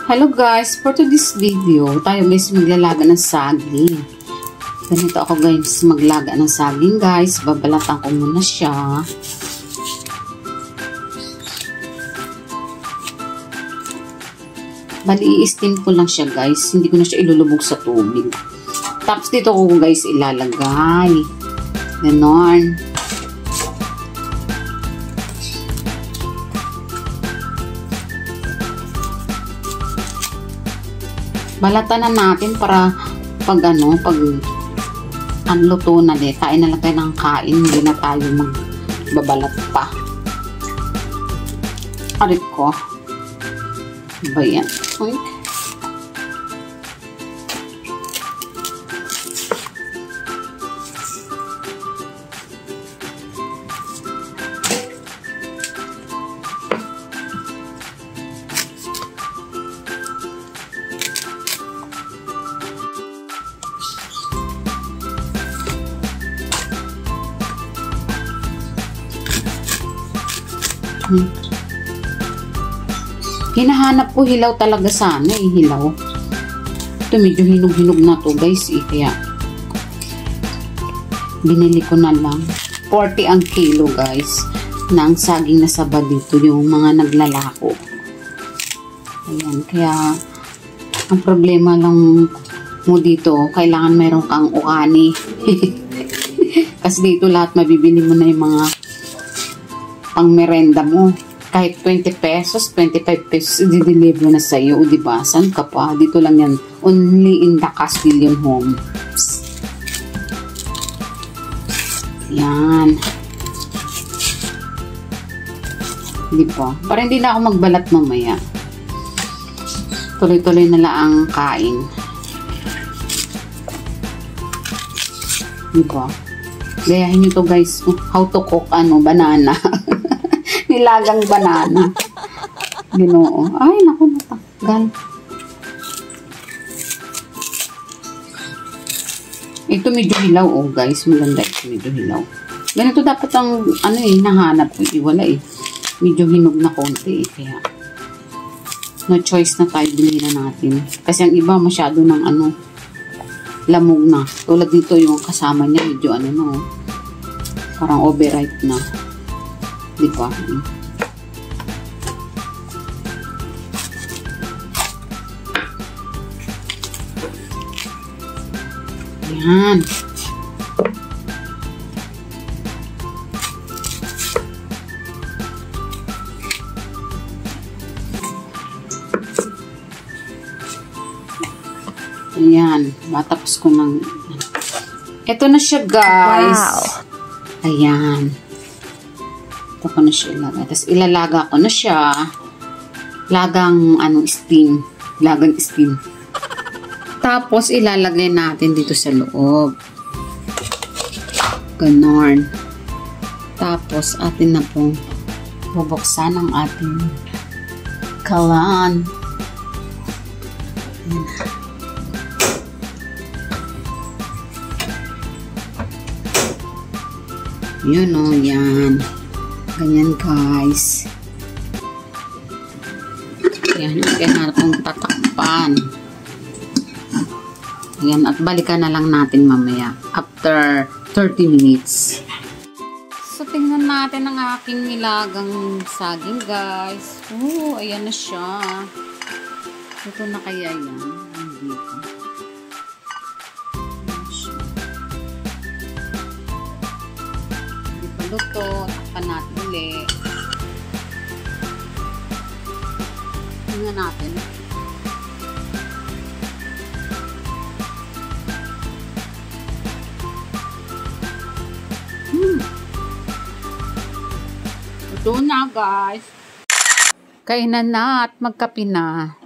Hello guys, for today's video, tayo guys maglalaga ng saging. Ganito ako guys maglaga ng saging guys. Babalatan ko muna siya. Bali, i-steam ko lang siya guys. Hindi ko na siya ilulubog sa tubig. Tapos dito ko guys ilalagay. Ganon. Balatan na natin para pag luto na din, kain na lang tayo ng kain, hindi na tayo magbabalat pa. Arit ko. Ba yan? Okay. Hinahanap ko hilaw talaga sana hilaw. Ito medyo hinog-hinog na to guys kaya binili ko na lang 40 ang kilo guys ng saging na saba dito yung mga naglalako. Ayan, kaya ang problema lang mo dito kailangan meron kang ukani. Kasi dito lahat mabibili mo na yung mga pang merenda mo. Kahit 20 pesos, 25 pesos, i-deliver na sa'yo. O diba? Saan ka pa? Dito lang yan. Only in the Castilian Homes. Yan. Diba? Para hindi na ako magbalat mamaya. Tuloy-tuloy na lang ang kain. Diba? Gayahin nyo to guys. How to cook banana. Nilagang banana. Ginoo. Ay, naku, natanggal. Ito medyo hilaw, guys. Maganda ito, medyo hilaw. Ganito dapat ang, nahanap ko. Wala Medyo hinog na konti Kaya, no choice na tayo, bilhin na natin. Kasi ang iba, masyado ng, lamog na. Tulad dito, yung kasama niya, medyo, parang overripe na. Diba? Yan. Ayan. Matapos ko ng... Ito na siya, guys. Wow. Ayan. Ito ko na siya ilagay. Tapos ilalaga ko na siya. Lagang steam. Lagang steam. Tapos ilalagay natin dito sa loob. Ganon. Tapos atin na pong bubuksan ang ating kalan. Yun yan. Ganyan guys. Yan, kaya pong tatakpan. Yan, at balikan na lang natin mamaya. After 30 minutes. So, tingnan natin ang aking nilagang saging guys. Oh, ayan na siya. Ito na kaya yan. Dito. Luto, takpan natin ulit. Tingnan natin. Ito na guys. Kainan na at magkape na.